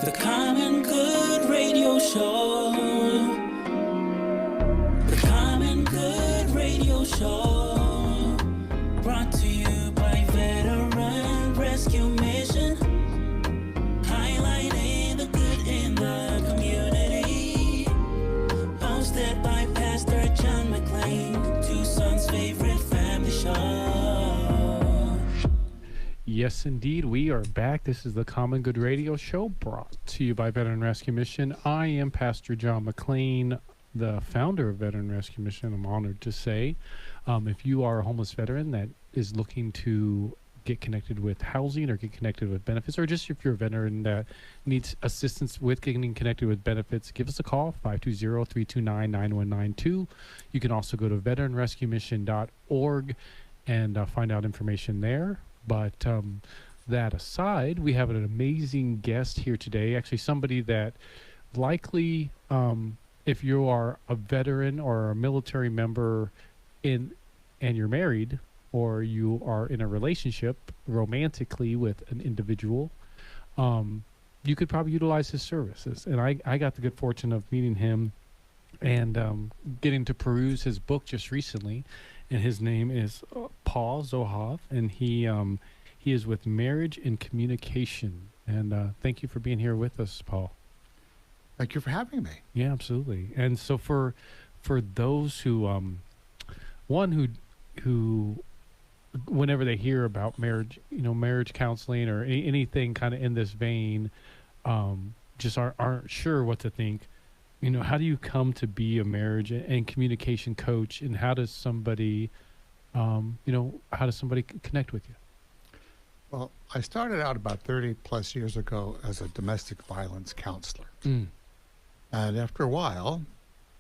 The Common Good Radio Show. The Common Good Radio Show. Brought to you by Veteran Rescue Mission. Highlighting the good in the community. Hosted by Pastor John McLean, Tucson's favorite family show. Yes, indeed. We are back. This is the Common Good Radio Show brought to you by Veteran Rescue Mission. I am Pastor John McLean, the founder of Veteran Rescue Mission. I'm honored to say. If you are a homeless veteran that is looking to get connected with housing or get connected with benefits, or just if you're a veteran that needs assistance with getting connected with benefits, give us a call, 520-329-9192. You can also go to veteranrescuemission.org and find out information there. But that aside, we have an amazing guest here today. Actually, somebody that likely, if you are a veteran or a military member and you're married, or you are in a relationship romantically with an individual, you could probably utilize his services. And I got the good fortune of meeting him and getting to peruse his book just recently. And his name is Paul Zohov, and he is with Marriage and Communication. And thank you for being here with us, Paul. Thank you for having me. Yeah, absolutely. And so for those who whenever they hear about marriage, marriage counseling or anything kind of in this vein, just aren't sure what to think. How do you come to be a marriage and communication coach, and how does somebody connect with you? Well, I started out about 30 plus years ago as a domestic violence counselor. And after a while,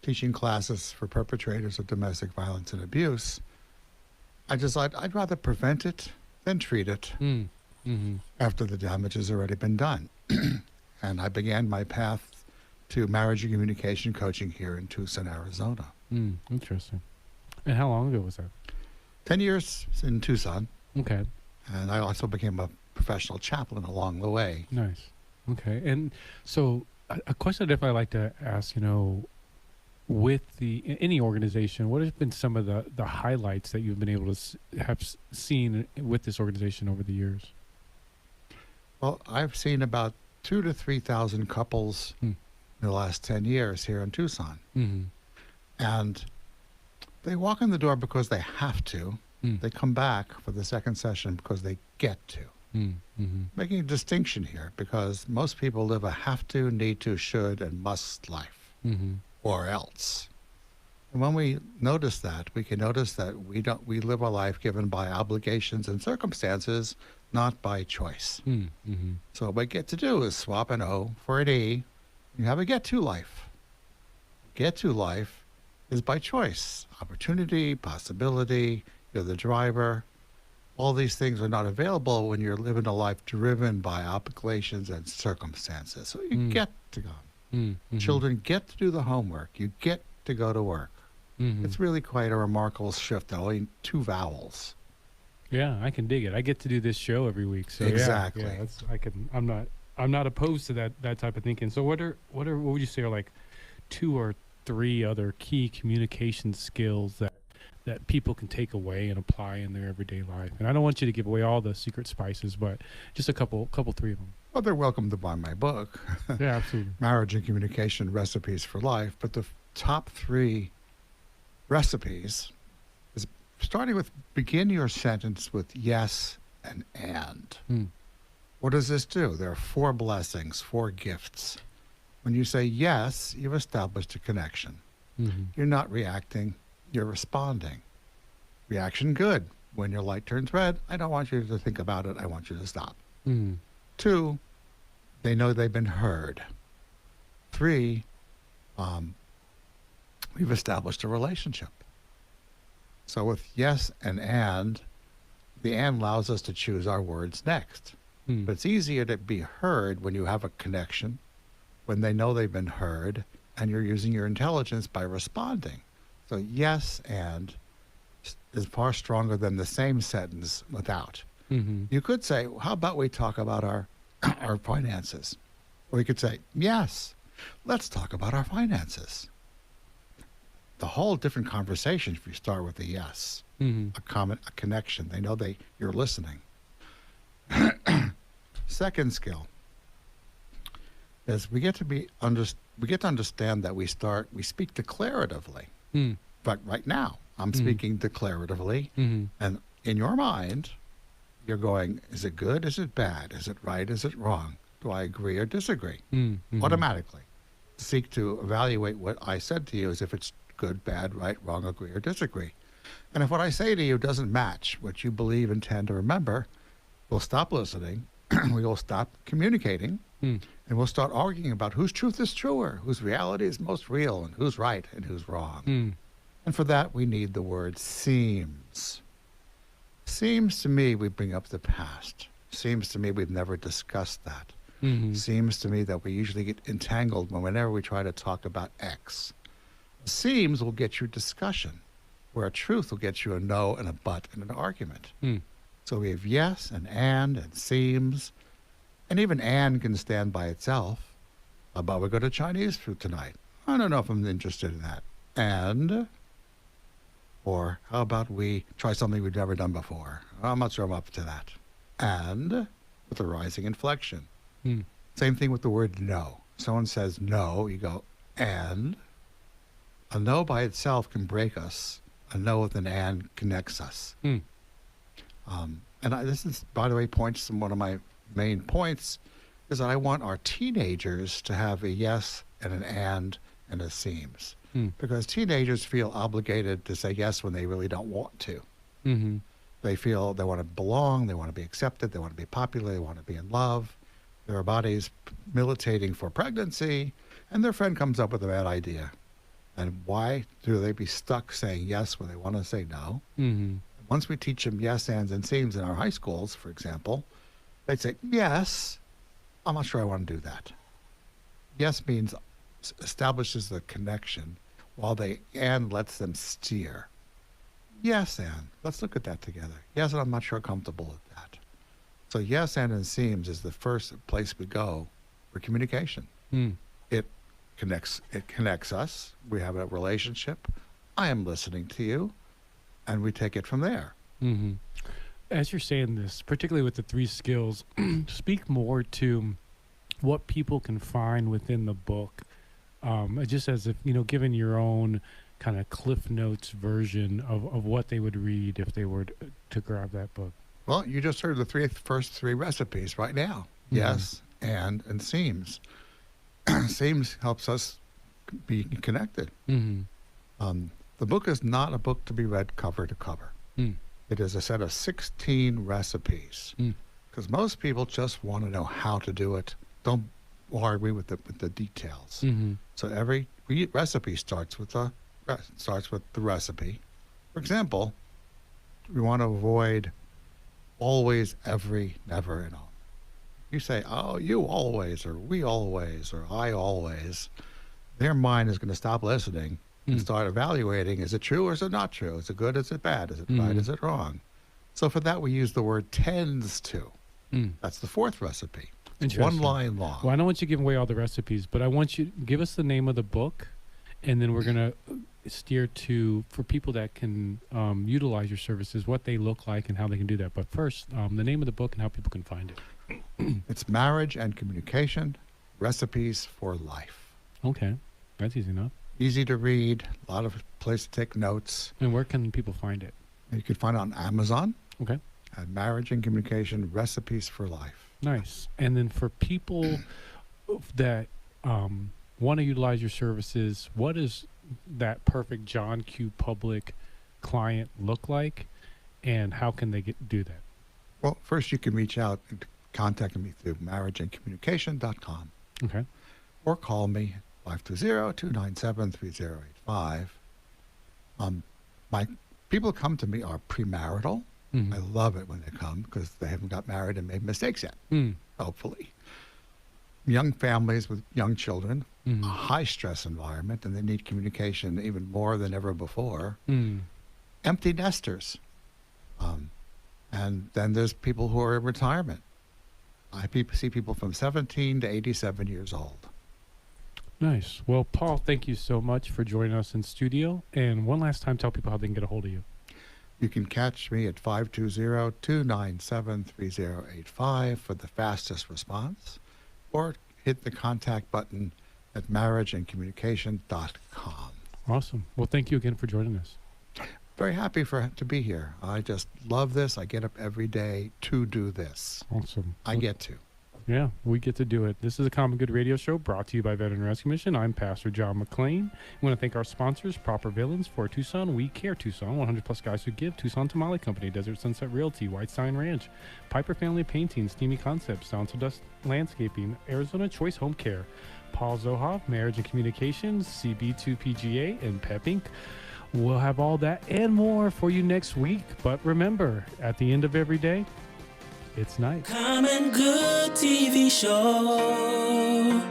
teaching classes for perpetrators of domestic violence and abuse, I decided I'd rather prevent it than treat it after the damage has already been done. And I began my path to marriage and communication coaching here in Tucson, Arizona. Interesting. And how long ago was that? 10 years in Tucson. Okay. And I also became a professional chaplain along the way. Nice. Okay. And so a question I definitely like to ask, with any organization, what has been some of the highlights that you've been able to have seen with this organization over the years? Well, I've seen about 2,000 to 3,000 couples in the last 10 years here in Tucson. And they walk in the door because they have to. They come back for the second session because they get to. Making a distinction here, because most people live a have to, need to, should, and must life, or else. And when we notice that, we can notice that we live a life given by obligations and circumstances, not by choice. So what we get to do is swap an O for an E. You have a get to life. Get to life is by choice. Opportunity, possibility, you're the driver. All these things are not available when you're living a life driven by obligations and circumstances. So you get to go. Children get to do the homework. You get to go to work. It's really quite a remarkable shift. Only 2 vowels. Yeah, I can dig it. I get to do this show every week. So exactly. Yeah, I'm not opposed to that type of thinking. So what would you say are like 2 or 3 other key communication skills that people can take away and apply in their everyday life? And I don't want you to give away all the secret spices, but just a couple 3 of them. Well, they're welcome to buy my book. Yeah, absolutely. Marriage and Communication Recipes for Life. But the top 3 recipes is starting with begin your sentence with yes and. What does this do? There are 4 blessings, 4 gifts. When you say yes, you've established a connection. You're not reacting, you're responding. Reaction good. When your light turns red, I don't want you to think about it, I want you to stop. 2, they know they've been heard. 3, we've established a relationship. So with yes and, the and allows us to choose our words next. But it's easier to be heard when you have a connection, when they know they've been heard, and you're using your intelligence by responding. So yes and is far stronger than the same sentence without. You could say, how about we talk about our finances? Or you could say, yes, let's talk about our finances. The whole different conversation if you start with a yes, Mm-hmm. a connection. They know you're listening. Second skill is we get to understand that we speak declaratively. Mm. But right now, I'm Mhm. speaking declaratively, Mm-hmm. and in your mind, you're going, is it good? Is it bad? Is it right? Is it wrong? Do I agree or disagree? Mm-hmm. Automatically. Seek to evaluate what I said to you as if it's good, bad, right, wrong, agree, or disagree. And if what I say to you doesn't match what you believe, intend, or remember, we'll stop listening, we will stop communicating, Mm. and we'll start arguing about whose truth is truer, whose reality is most real, and who's right and who's wrong. Mm. And for that, we need the word seems. Seems to me we bring up the past. Seems to me we've never discussed that. Mm-hmm. Seems to me that we usually get entangled whenever we try to talk about X. Seems will get you discussion, where a truth will get you a no and a but in an argument. Mm. So we have yes and seems, and even and can stand by itself. How about we go to Chinese food tonight? I don't know if I'm interested in that. And, or how about we try something we've never done before? I'm not sure I'm up to that. And, with a rising inflection. Mm. Same thing with the word no. Someone says no, you go, and. A no by itself can break us. A no with an and connects us. Mm. This is, by the way, points to one of my main points, is that I want our teenagers to have a yes and an and a seems. Mm. Because teenagers feel obligated to say yes when they really don't want to. Mm-hmm. They feel they want to belong, they want to be accepted, they want to be popular, they want to be in love. Their body's militating for pregnancy, and their friend comes up with a bad idea. And why do they be stuck saying yes when they want to say no? Mm-hmm. Once we teach them yes, ands, and seems in our high schools, for example, they'd say, yes, I'm not sure I want to do that. Yes means establishes the connection, while the and lets them steer. Yes, and let's look at that together. Yes, and I'm not sure comfortable with that. So yes, and seems is the first place we go for communication. Mm. It connects us. We have a relationship. I am listening to you, and we take it from there. Mm-hmm. As you're saying this, particularly with the 3 skills, speak more to what people can find within the book. Just as if, given your own kind of Cliff Notes version of what they would read if they were to grab that book. Well, you just heard the first three recipes right now. Mhm. Yes, and seems. Seems helps us be connected. Mm-hmm. The book is not a book to be read cover to cover. Mm. It is a set of 16 recipes. Mm. Because most people just want to know how to do it. Don't worry with the details. Mm-hmm. So every recipe starts with the recipe. For example, we want to avoid always, every, never, and all. You say, oh, you always, or we always, or I always. Their mind is going to stop listening and Mm. start evaluating, is it true or is it not true? Is it good? Is it bad? Is it right? Mhm. Is it wrong? So for that, we use the word tends to. Mm. That's the 4th recipe. It's Interesting. 1 line long. Well, I don't want you to give away all the recipes, but I want you to give us the name of the book, and then we're going to steer to, for people that can utilize your services, what they look like and how they can do that. But first, the name of the book and how people can find it. It's Marriage and Communication, Recipes for Life. Okay. That's easy enough. Easy to read, a lot of place to take notes. And where can people find it? You can find it on Amazon. Okay. At Marriage and Communication, Recipes for Life. Nice. And then for people that want to utilize your services, what does that perfect John Q. Public client look like, and how can they do that? Well, first you can reach out and contact me through marriageandcommunication.com Okay. or call me 520-297-3085. My people come to me are premarital. Mm-hmm. I love it when they come because they haven't got married and made mistakes yet, Mm. hopefully. Young families with young children, Mhm. a high-stress environment, and they need communication even more than ever before. Mm. Empty nesters. And then there's people who are in retirement. see people from 17 to 87 years old. Nice. Well, Paul, thank you so much for joining us in studio. And one last time, tell people how they can get a hold of you. You can catch me at 520-297-3085 for the fastest response, or hit the contact button at marriageandcommunication.com. Awesome. Well, thank you again for joining us. Very happy to be here. I just love this. I get up every day to do this. Awesome. I get to. Yeah, we get to do it. This is a Common Good Radio Show brought to you by Veteran Rescue Mission. I'm Pastor John McClain. We want to thank our sponsors, Proper Villains, For Tucson, We Care Tucson, 100 Plus Guys Who Give, Tucson Tamale Company, Desert Sunset Realty, Whitestein Ranch, Piper Family Painting, Steamy Concepts, Sound to Dust Landscaping, Arizona Choice Home Care, Paul Zohoff, Marriage and Communications, CB2 PGA, and Pep Inc. We'll have all that and more for you next week. But remember, at the end of every day, it's night. Common Good TV show.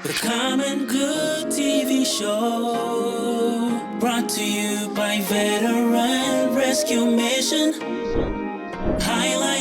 The Common Good TV show. Brought to you by Veteran Rescue Mission. Highlight